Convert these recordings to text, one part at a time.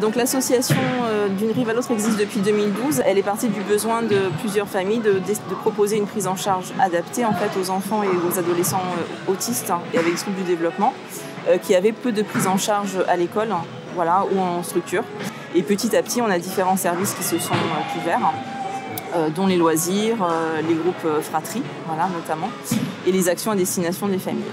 Donc l'association d'une rive à l'autre existe depuis 2012. Elle est partie du besoin de plusieurs familles de proposer une prise en charge adaptée en fait, aux enfants et aux adolescents autistes et avec des troubles du développement qui avaient peu de prise en charge à l'école voilà, ou en structure. Et petit à petit, on a différents services qui se sont couverts, dont les loisirs, les groupes fratries voilà, notamment, et les actions à destination des familles.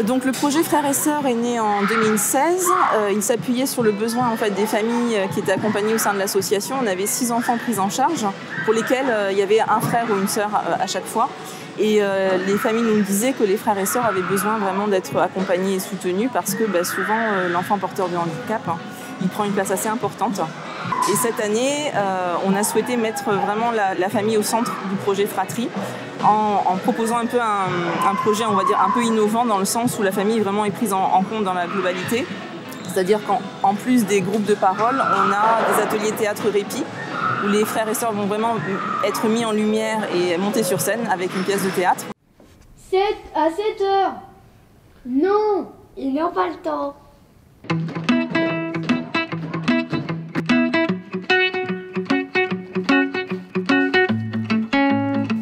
Donc le projet Frères et Sœurs est né en 2016. Il s'appuyait sur le besoin en fait, des familles qui étaient accompagnées au sein de l'association. On avait 6 enfants pris en charge pour lesquels il y avait un frère ou une sœur à chaque fois. Et les familles nous disaient que les frères et sœurs avaient besoin vraiment d'être accompagnés et soutenus parce que souvent l'enfant porteur de handicap, il prend une place assez importante. Et cette année, on a souhaité mettre vraiment la famille au centre du projet Fratrie en proposant un peu un projet, on va dire, un peu innovant dans le sens où la famille vraiment est prise en compte dans la globalité. C'est-à-dire qu'en plus des groupes de parole, on a des ateliers théâtre-répit où les frères et sœurs vont vraiment être mis en lumière et monter sur scène avec une pièce de théâtre. À 7 heures. Non, ils n'ont pas le temps.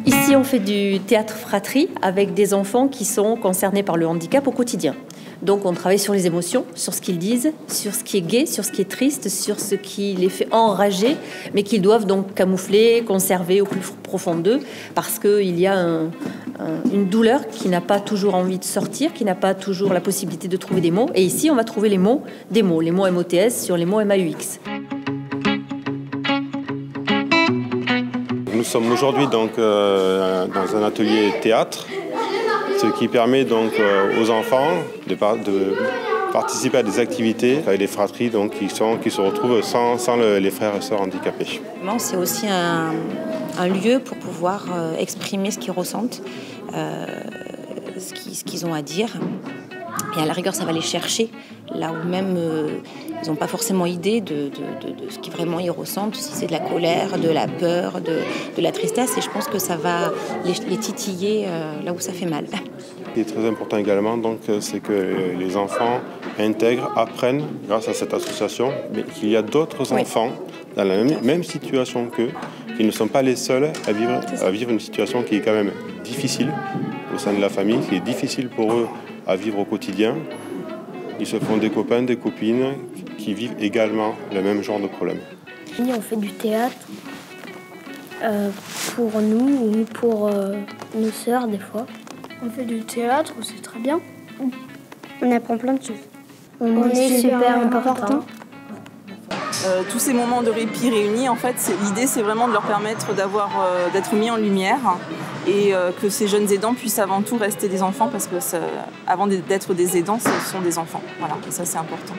Ici, on fait du théâtre fratrie avec des enfants qui sont concernés par le handicap au quotidien. Donc, on travaille sur les émotions, sur ce qu'ils disent, sur ce qui est gai, sur ce qui est triste, sur ce qui les fait enrager, mais qu'ils doivent donc camoufler, conserver au plus profond d'eux, parce qu'il y a une douleur qui n'a pas toujours envie de sortir, qui n'a pas toujours la possibilité de trouver des mots. Et ici, on va trouver les mots, les mots MOTS sur les mots MAUX. Nous sommes aujourd'hui donc dans un atelier théâtre, ce qui permet donc aux enfants de participer à des activités avec des fratries donc, qui se retrouvent sans les frères et sœurs handicapés. C'est aussi un lieu pour pouvoir exprimer ce qu'ils ressentent, ce qu'ils ont à dire. Et à la rigueur, ça va les chercher là où même ils n'ont pas forcément idée de ce qu'ils vraiment ils ressentent, si c'est de la colère, de la peur, de la tristesse. Et je pense que ça va les titiller là où ça fait mal. Ce qui est très important également, donc, c'est que les enfants intègrent, apprennent grâce à cette association, mais qu'il y a d'autres enfants dans la même situation qu'eux, qui ne sont pas les seuls à vivre une situation qui est quand même difficile au sein de la famille, qui est difficile pour eux à vivre au quotidien. Ils se font des copains, des copines qui vivent également le même genre de problème. On fait du théâtre pour nous ou pour nos sœurs des fois. On fait du théâtre, c'est très bien. On apprend plein de choses. On est super important. Tous ces moments de répit réunis, en fait, l'idée c'est vraiment de leur permettre d'être mis en lumière et que ces jeunes aidants puissent avant tout rester des enfants parce que avant d'être des aidants, ce sont des enfants. Voilà, et ça c'est important.